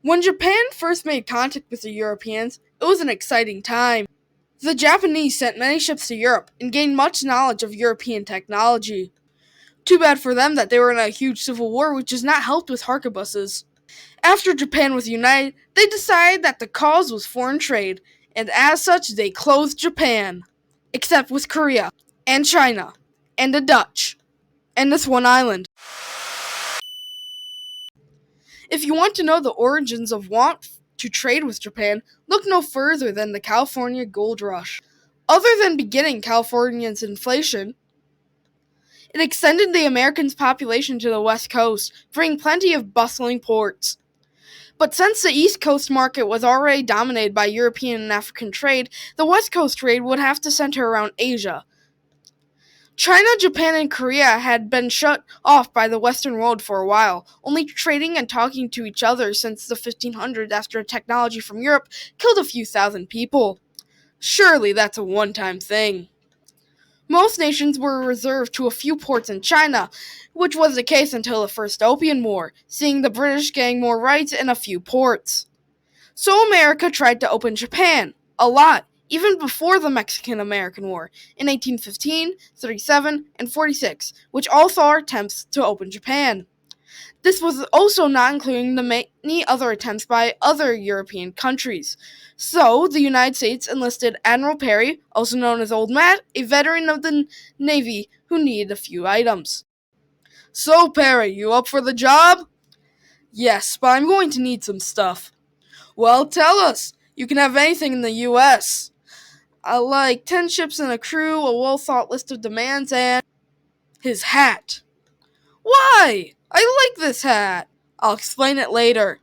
When Japan first made contact with the Europeans, it was an exciting time. The Japanese sent many ships to Europe and gained much knowledge of European technology. Too bad for them that they were in a huge civil war which has not helped with harquebuses. After Japan was united, they decided that the cause was foreign trade, and as such they closed Japan. Except with Korea, and China, and the Dutch, and this one island. If you want to know the origins of want to trade with Japan, look no further than the California Gold Rush. Other than beginning California's inflation, it extended the Americans' population to the West Coast, bringing plenty of bustling ports. But since the East Coast market was already dominated by European and African trade, the West Coast trade would have to center around Asia. China, Japan, and Korea had been shut off by the Western world for a while, only trading and talking to each other since the 1500s after technology from Europe killed a few thousand people. Surely that's a one-time thing. Most nations were reserved to a few ports in China, which was the case until the First Opium War, seeing the British getting more rights in a few ports. So America tried to open Japan, a lot, even before the Mexican-American War, in 1815, 37, and 46, which all saw attempts to open Japan. This was also not including the many other attempts by other European countries. So, the United States enlisted Admiral Perry, also known as Old Matt, a veteran of the Navy who needed a few items. "So, Perry, you up for the job?" "Yes, but I'm going to need some stuff." "Well, tell us. You can have anything in the U.S. I like 10 ships and a crew, a well-thought list of demands, and his hat." "Why? I like this hat." "I'll explain it later."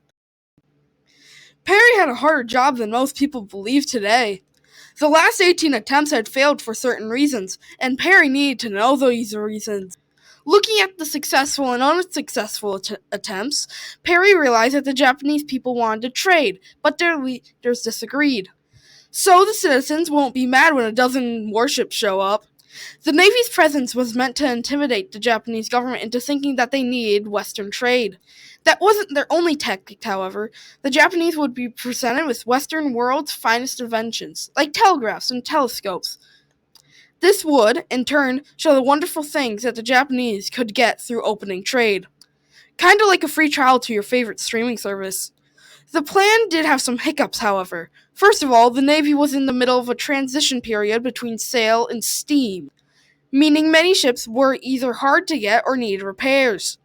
Perry had a harder job than most people believe today. The last 18 attempts had failed for certain reasons, and Perry needed to know these reasons. Looking at the successful and unsuccessful attempts, Perry realized that the Japanese people wanted to trade, but their leaders disagreed. So the citizens won't be mad when a dozen warships show up. The Navy's presence was meant to intimidate the Japanese government into thinking that they needed Western trade. That wasn't their only tactic, however. The Japanese would be presented with Western world's finest inventions, like telegraphs and telescopes. This would, in turn, show the wonderful things that the Japanese could get through opening trade. Kinda like a free trial to your favorite streaming service. The plan did have some hiccups, however. First of all, the Navy was in the middle of a transition period between sail and steam, meaning many ships were either hard to get or needed repairs.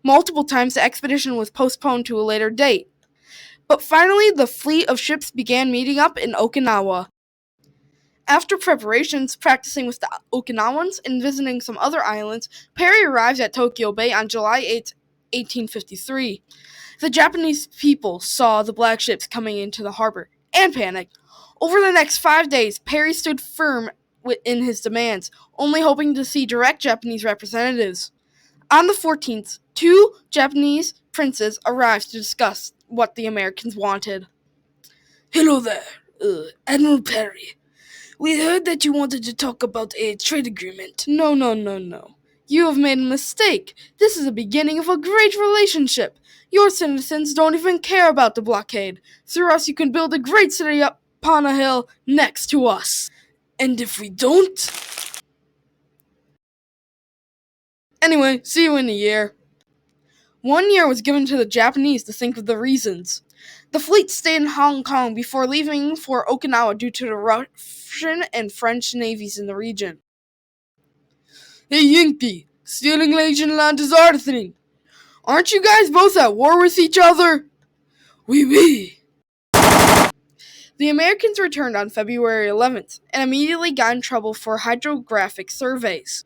Multiple times the expedition was postponed to a later date. But finally, the fleet of ships began meeting up in Okinawa. After preparations, practicing with the Okinawans, and visiting some other islands, Perry arrived at Tokyo Bay on July 8, 1853. The Japanese people saw the black ships coming into the harbor and panicked. Over the next 5 days, Perry stood firm in his demands, only hoping to see direct Japanese representatives. On the 14th, 2 Japanese princes arrived to discuss what the Americans wanted. "Hello there, Admiral Perry. We heard that you wanted to talk about a trade agreement." No. You have made a mistake. This is the beginning of a great relationship. Your citizens don't even care about the blockade. Through us, you can build a great city up upon a hill next to us. And if we don't? Anyway, see you in a year. 1 year was given to the Japanese to think of the reasons. The fleet stayed in Hong Kong before leaving for Okinawa due to the Russian and French navies in the region. "Hey Yankee, stealing Asian land is our thing. Aren't you guys both at war with each other?" Oui. The Americans returned on February 11th and immediately got in trouble for hydrographic surveys.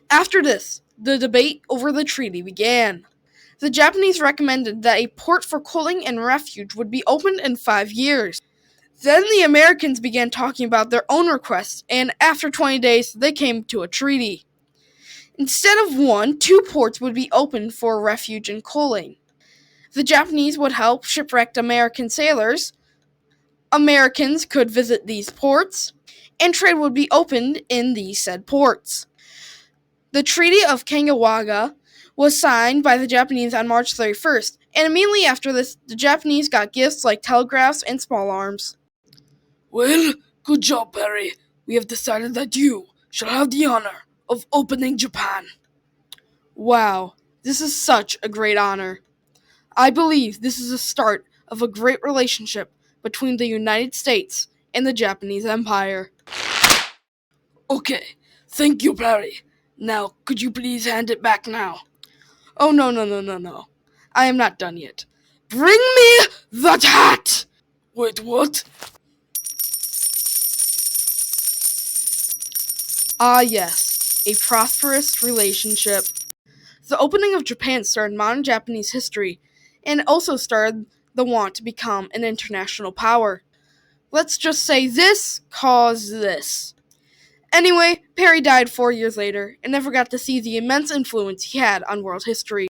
After this, the debate over the treaty began. The Japanese recommended that a port for coaling and refuge would be opened in 5 years. Then the Americans began talking about their own requests, and after 20 days, they came to a treaty. Instead of 1, 2 ports would be opened for refuge and coaling. The Japanese would help shipwrecked American sailors. Americans could visit these ports, and trade would be opened in these said ports. The Treaty of Kanagawa was signed by the Japanese on March 31st, and immediately after this, the Japanese got gifts like telegraphs and small arms. Well, good job, Perry. We have decided that you shall have the honor of opening Japan. Wow, this is such a great honor. I believe this is the start of a great relationship between the United States and the Japanese Empire. Okay, thank you, Perry. Now, could you please hand it back now? Oh, no. I am not done yet. Bring me that hat! Wait, what? Ah, yes, a prosperous relationship. The opening of Japan started modern Japanese history, and it also started the want to become an international power. Let's just say this caused this. Anyway, Perry died 4 years later and never got to see the immense influence he had on world history.